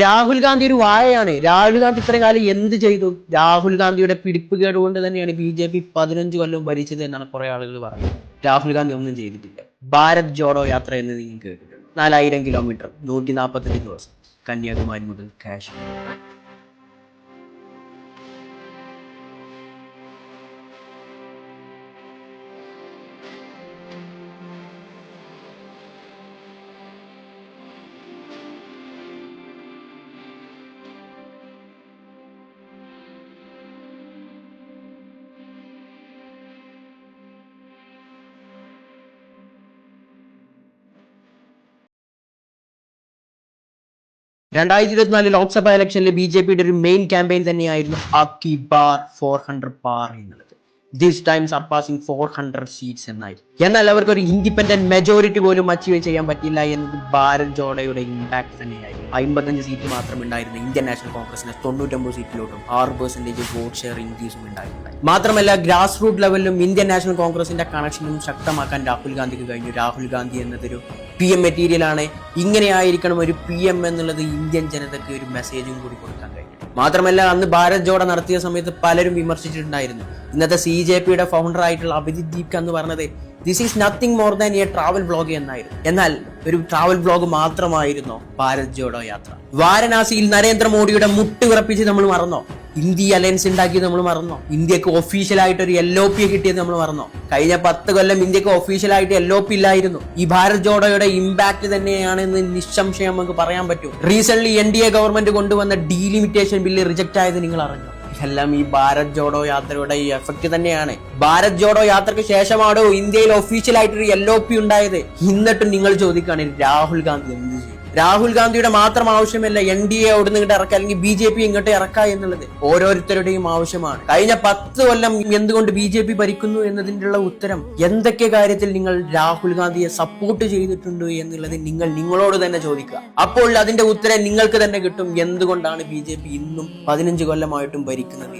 രാഹുൽ ഗാന്ധി ഒരു വാഴയാണ്. രാഹുൽ ഗാന്ധി ഇത്രയും കാലം എന്ത് ചെയ്തു? രാഹുൽ ഗാന്ധിയുടെ പിടിപ്പുകേട് കൊണ്ട് തന്നെയാണ് BJP 15 കൊല്ലം ഭരിച്ചത് എന്നാണ് കുറെ ആളുകൾ പറയുന്നത്. രാഹുൽ ഗാന്ധി ഒന്നും ചെയ്തിട്ടില്ല. ഭാരത് ജോഡോ യാത്ര എന്ന് നിങ്ങൾ കേട്ടിട്ടുണ്ട്. 4000 കിലോമീറ്റർ, 145 ദിവസം, കന്യാകുമാരി മുതൽ കാശ്മീർ. 2024 ലോക്സഭാ ഇലക്ഷനിൽ BJPയുടെ ഒരു മെയിൻ ക്യാമ്പയിൻ തന്നെയായിരുന്നു അബ്കി ബാർ 400 പാർ എന്നുള്ളത്. ദിസ് ടൈം സർപാസിംഗ് 400 സീറ്റ്സ് എന്നായിരുന്നു. എന്നാൽ അവർക്ക് ഒരു ഇൻഡിപെൻഡന്റ് മെജോറിറ്റി പോലും അച്ചീവ് ചെയ്യാൻ പറ്റില്ല എന്നത് ഭാരത് ജോഡോയുടെ ഇമ്പാക്ട് തന്നെയായിരുന്നു. 55 സീറ്റ് മാത്രം ഉണ്ടായിരുന്നു ഇന്ത്യൻ നാഷണൽ കോൺഗ്രസിന് 99 സീറ്റിലോട്ടും 6% വോട്ട് ഷെയർ ഇൻക്രീസും ഉണ്ടായിരുന്നു. മാത്രമല്ല ഗ്രാസ് റൂട്ട് ലെവലിലും ഇന്ത്യൻ നാഷണൽ കോൺഗ്രസിന്റെ കണക്ഷനും ശക്തമാക്കാൻ രാഹുൽ ഗാന്ധിക്ക് കഴിഞ്ഞു. രാഹുൽ ഗാന്ധി എന്നതൊരു PM മെറ്റീരിയൽ ആണ്. ഇങ്ങനെയായിരിക്കണം ഒരു PM എന്നുള്ളത് ഇന്ത്യൻ ജനതയ്ക്ക് ഒരു മെസ്സേജും കൂടി കൊടുക്കാൻ കഴിഞ്ഞു. മാത്രമല്ല അന്ന് ഭാരത് ജോഡോ നടത്തിയ സമയത്ത് പലരും വിമർശിച്ചിട്ടുണ്ടായിരുന്നു. ഇന്നത്തെ CJPയുടെ ഫൗണ്ടർ ആയിട്ടുള്ള അഭിജിത് ദീപ് എന്ന് പറഞ്ഞത് this is nothing more than A travel vlog എന്നായിരുന്നു. എന്നാൽ ഒരു ട്രാവൽ വ്ലോഗ് മാത്രമായിരുന്നോ ഭാരത് ജോഡോ യാത്ര? വാരണാസിയിൽ നരേന്ദ്രമോദിയുടെ മുട്ട് വിറപ്പിച്ച് നമ്മൾ മറന്നോ? ഇന്ത്യ അലയൻസ് ഉണ്ടാക്കിയത് നമ്മൾ മറന്നോ? ഇന്ത്യക്ക് ഒഫീഷ്യലായിട്ട് ഒരു LOP കിട്ടിയത് നമ്മൾ മറന്നോ? കഴിഞ്ഞ 10 കൊല്ലം ഇന്ത്യക്ക് ഒഫീഷ്യലായിട്ട് LOP ഇല്ലായിരുന്നു. ഈ ഭാരത് ജോഡോയുടെ ഇമ്പാക്ട് തന്നെയാണെന്ന് നിസ്സംശയം നമുക്ക് പറയാൻ പറ്റും. റീസെന്റ് NDA ഗവൺമെന്റ് കൊണ്ടുവന്ന ഡീലിമിറ്റേഷൻ ബില്ല് റിജക്ട് ആയത് നിങ്ങൾ അറിഞ്ഞോ? എല്ലാം ഈ ഭാരത് ജോഡോ യാത്രയുടെ ഈ എഫക്ട് തന്നെയാണ്. ഭാരത് ജോഡോ യാത്രയ്ക്ക് ശേഷമാണോ ഇന്ത്യയിൽ ഒഫീഷ്യലായിട്ടൊരു LOP ഉണ്ടായത്? എന്നിട്ടും നിങ്ങൾ ചോദിക്കുകയാണ് രാഹുൽ ഗാന്ധി എന്ത് ചെയ്യും? രാഹുൽ ഗാന്ധിയുടെ മാത്രം ആവശ്യമല്ല NDA അവിടുന്ന് ഇങ്ങോട്ട് ഇറക്കുക, അല്ലെങ്കിൽ BJP ഇങ്ങോട്ട് ഇറക്കുക എന്നുള്ളത് ഓരോരുത്തരുടെയും ആവശ്യമാണ്. കഴിഞ്ഞ 10 കൊല്ലം എന്തുകൊണ്ട് BJP ഭരിക്കുന്നു എന്നതിനുള്ള ഉത്തരം എന്തൊക്കെ കാര്യത്തിൽ നിങ്ങൾ രാഹുൽ ഗാന്ധിയെ സപ്പോർട്ട് ചെയ്തിട്ടുണ്ട് എന്നുള്ളത് നിങ്ങളോട് തന്നെ ചോദിക്കുക. അപ്പോൾ അതിന്റെ ഉത്തരം നിങ്ങൾക്ക് തന്നെ കിട്ടും. എന്തുകൊണ്ടാണ് BJP ഇന്നും 15 കൊല്ലമായിട്ടും ഭരിക്കുന്നത്.